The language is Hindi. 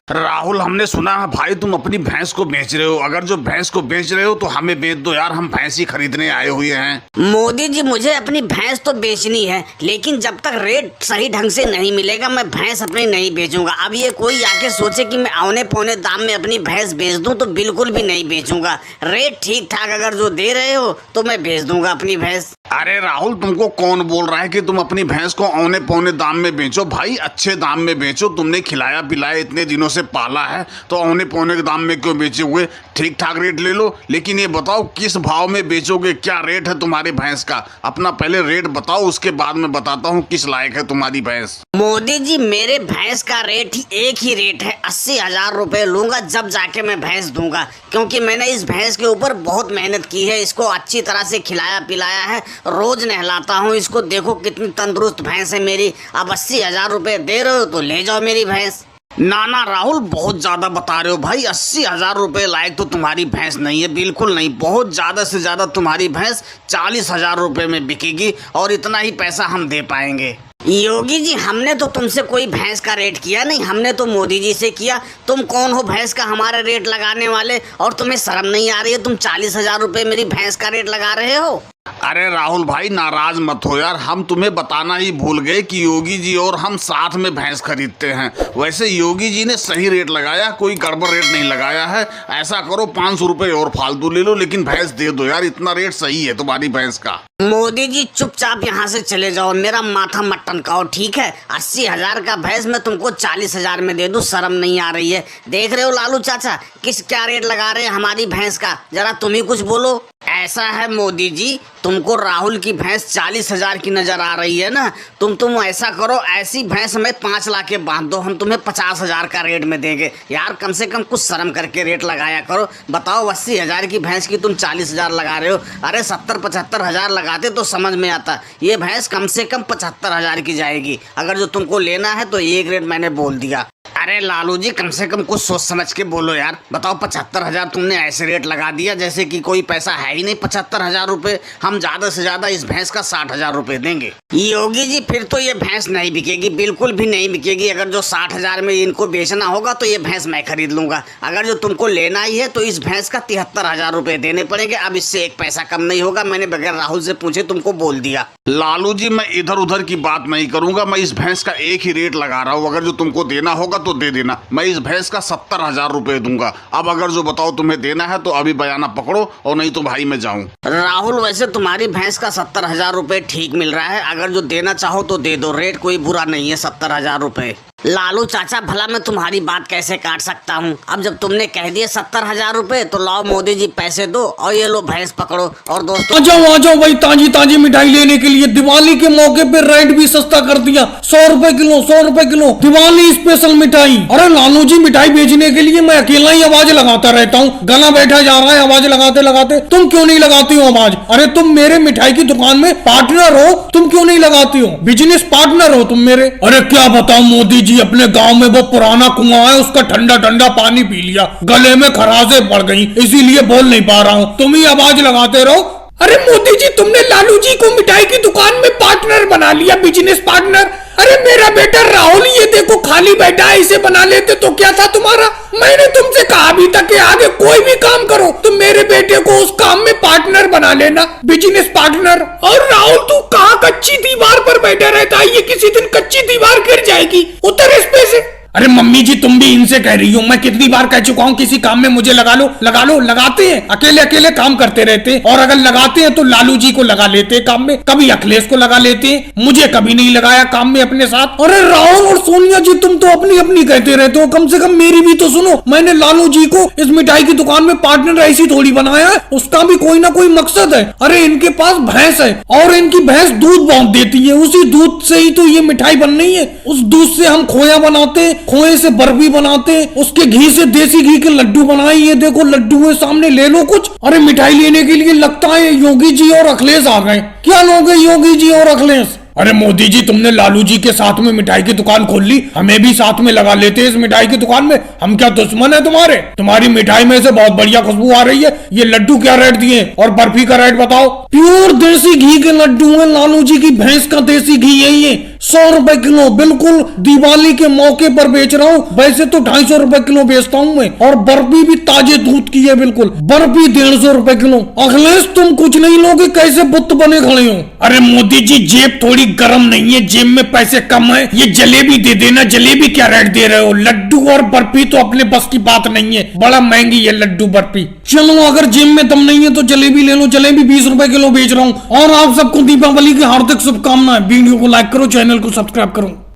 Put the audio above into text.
राहुल, हमने सुना है भाई तुम अपनी भैंस को बेच रहे हो। अगर जो भैंस को बेच रहे हो तो हमें बेच दो यार, हम भैंस ही खरीदने आए हुए हैं। मोदी जी, मुझे अपनी भैंस तो बेचनी है, लेकिन जब तक रेट सही ढंग से नहीं मिलेगा मैं भैंस अपनी नहीं बेचूंगा। अब ये कोई आके सोचे कि मैं औने पौने दाम में अपनी भैंस बेच दूं तो बिल्कुल भी नहीं बेचूंगा। रेट ठीक ठाक अगर जो दे रहे हो तो मैं बेच दूंगा अपनी भैंस। अरे राहुल, तुमको कौन बोल रहा है कि तुम अपनी भैंस को औने पौने दाम में बेचो? भाई अच्छे दाम में बेचो, तुमने खिलाया पिलाया इतने दिनों से पाला है तो औने पौने के दाम में क्यों बेचे हुए? ठीक ठाक रेट ले लो, लेकिन ये बताओ किस भाव में बेचोगे, क्या रेट है तुम्हारी भैंस का? अपना पहले रेट बताओ, उसके बाद मैं बताता हूँ किस लायक है तुम्हारी भैंस। मोदी जी, मेरे भैंस का रेट ही एक ही रेट है, 80,000 रुपए लूंगा जब जाके मैं भैंस दूंगा, क्योंकि मैंने इस भैंस के ऊपर बहुत मेहनत की है। इसको अच्छी तरह से खिलाया पिलाया है, रोज नहलाता हूँ इसको। देखो कितनी तंदुरुस्त भैंस है मेरी। अब 80,000 रुपए दे रहे हो तो ले जाओ मेरी भैंस। ना राहुल, बहुत ज्यादा बता रहे हो भाई। 80,000 रुपए लायक तो तुम्हारी भैंस नहीं है, बिल्कुल नहीं। बहुत ज्यादा से ज्यादा तुम्हारी भैंस 40,000 रुपए में बिकेगी और इतना ही पैसा हम दे पाएंगे। योगी जी, हमने तो तुमसे कोई भैंस का रेट किया नहीं, हमने तो मोदी जी से किया। तुम कौन हो भैंस का हमारा रेट लगाने वाले? और तुम्हें शर्म नहीं आ रही है? तुम 40,000 रुपए मेरी भैंस का रेट लगा रहे हो। अरे राहुल भाई, नाराज मत हो यार, हम तुम्हें बताना ही भूल गए कि योगी जी और हम साथ में भैंस खरीदते हैं। वैसे योगी जी ने सही रेट लगाया, कोई गड़बड़ रेट नहीं लगाया है। ऐसा करो 500 रुपए और फालतू ले लो, लेकिन भैंस दे दो यार, इतना रेट सही है तुम्हारी भैंस का। मोदी जी, चुपचाप यहाँ से चले जाओ, मेरा माथा मत टनकाओ, ठीक है? 80,000 का भैंस मैं तुमको 40,000 में दे दूं, शर्म नहीं आ रही है? देख रहे हो लालू चाचा क्या रेट लगा रहे हैं हमारी भैंस का? जरा तुम ही कुछ बोलो। ऐसा है मोदी जी, तुमको राहुल की भैंस 40,000 की नजर आ रही है ना? तुम ऐसा करो, ऐसी भैंस हमें 5 लाख के बांध दो, हम तुम्हें 50,000 का रेट में देंगे। यार कम से कम कुछ शर्म करके रेट लगाया करो। बताओ, 80,000 की भैंस की तुम 40,000 लगा रहे हो। अरे 70-75,000 लगाते तो समझ में आता। ये भैंस कम से कम 75,000 की जाएगी। अगर जो तुमको लेना है तो एक रेट मैंने बोल दिया। अरे लालू जी, कम से कम कुछ सोच समझ के बोलो यार। बताओ, 75,000 तुमने ऐसे रेट लगा दिया जैसे कि कोई पैसा है ही नहीं। 75,000 रुपए, हम ज्यादा से ज्यादा इस भैंस का 60,000 रुपए देंगे। योगी जी, फिर तो ये भैंस नहीं बिकेगी, बिल्कुल भी नहीं बिकेगी। अगर जो 60,000 में इनको बेचना होगा तो ये भैंस मैं खरीद लूंगा। अगर जो तुमको लेना ही है तो इस भैंस का 73,000 रुपए देने पड़ेंगे। अब इससे एक पैसा कम नहीं होगा, मैंने बगैर राहुल से पूछे तुमको बोल दिया। लालू जी, मैं इधर उधर की बात नहीं करूंगा, मैं इस भैंस का एक ही रेट लगा रहा हूँ। अगर जो तुमको देना होगा तो दे देना, मैं इस भैंस का 70,000 रुपए दूंगा। अब अगर जो बताओ तुम्हें देना है तो अभी बयाना पकड़ो, और नहीं तो भाई मैं जाऊं। राहुल, वैसे तुम्हारी भैंस का 70,000 रुपए ठीक मिल रहा है, अगर जो देना चाहो तो दे दो। रेट कोई बुरा नहीं है, 70,000 रुपए। लालू चाचा, भला मैं तुम्हारी बात कैसे काट सकता हूँ? अब जब तुमने कह दिए 70,000 रुपए तो लाओ मोदी जी पैसे दो और ये लो भैंस पकड़ो। और दोस्तों आ जाओ भाई, ताजी ताजी मिठाई लेने के लिए। दिवाली के मौके पे रेट भी सस्ता कर दिया, 100 रुपए किलो, 100 रुपए किलो दिवाली स्पेशल मिठाई। अरे लालू जी, मिठाई बेचने के लिए मैं अकेला ही आवाज लगाता रहता हूँ, गला बैठा जा रहा है आवाज लगाते लगाते। तुम क्यों नहीं लगाती हो आवाज? अरे तुम मेरे मिठाई की दुकान में पार्टनर हो, तुम क्यों नहीं लगाती हो? बिजनेस पार्टनर हो तुम मेरे। अरे क्या बताऊं मोदी जी, अपने गांव में वो पुराना कुआं है, उसका ठंडा ठंडा पानी पी लिया, गले में खराशें पड़ गई, इसीलिए बोल नहीं पा रहा हूँ। तुम ही आवाज लगाते रहो। अरे मोदी जी, तुमने लालू जी को मिठाई की दुकान में पार्टनर बना लिया, बिजनेस पार्टनर। अरे मेरा बेटा राहुल ये देखो खाली बैठा है, इसे बना लेते तो क्या था तुम्हारा? मैंने तुमसे कहा भी था कि आगे कोई भी काम करो तो मेरे बेटे को उस काम में पार्टनर बना लेना, बिजनेस पार्टनर। और राहुल, तू कहाँ कच्ची दीवार पर बैठा रहता है? ये किसी दिन कच्ची दीवार गिर जाएगी, उतर इस पे से। अरे मम्मी जी, तुम भी इनसे कह रही हो, मैं कितनी बार कह चुका हूँ किसी काम में मुझे लगा लो लगा लो। लगाते हैं, अकेले अकेले काम करते रहते हैं, और अगर लगाते हैं तो लालू जी को लगा लेते हैं काम में, कभी अखिलेश को लगा लेते हैं, मुझे कभी नहीं लगाया काम में अपने साथ। अरे राहुल और सोनिया जी, तुम तो अपनी अपनी कहते रहते हो, कम से कम मेरी भी तो सुनो। मैंने लालू जी को इस मिठाई की दुकान में पार्टनर ऐसी थोड़ी बनाया है, उसका भी कोई ना कोई मकसद है। अरे इनके पास भैंस है और इनकी भैंस दूध बहुत देती है, उसी दूध से ही तो ये मिठाई बन रही है। उस दूध से हम खोया बनाते, खोए से बर्फी बनाते, उसके घी से देसी घी के लड्डू बनाए। ये देखो लड्डू है सामने, ले लो कुछ। अरे मिठाई लेने के लिए लगता है योगी जी और अखिलेश आ गए। क्या लोगे योगी जी और अखिलेश? अरे मोदी जी, तुमने लालू जी के साथ में मिठाई की दुकान खोल ली, हमें भी साथ में लगा लेते इस मिठाई की दुकान में। हम क्या दुश्मन है तुम्हारे? तुम्हारी मिठाई में से बहुत बढ़िया खुशबू आ रही है। ये लड्डू क्या रेट दिए और बर्फी का रेट बताओ? प्योर देसी घी के लड्डू है, लालू जी की भैंस का देसी घी है ये। 100 रुपए किलो, बिल्कुल दिवाली के मौके पर बेच रहा हूँ। वैसे तो 250 रुपए किलो बेचता हूँ मैं, और बर्फी भी ताजे दूध की है बिल्कुल। बर्फी 150 रुपए किलो। अखिलेश, तुम कुछ नहीं लोगे, कैसे बुत बने खड़े हो? अरे मोदी जी, जेब थोड़ी गर्म नहीं है, जेब में पैसे कम है। ये जलेबी दे देना। जलेबी क्या रेट दे रहे हो? लड्डू और बर्फी तो अपने बस की बात नहीं है, बड़ा महंगी है लड्डू बर्फी। चलो, अगर जेब में दम नहीं है तो जलेबी ले लो। जलेबी 20 रुपए किलो बेच रहा हूँ। और आप सबको दीपावली की हार्दिक शुभकामनाएं। वीडियो को लाइक करो, चैनल को सब्सक्राइब करो।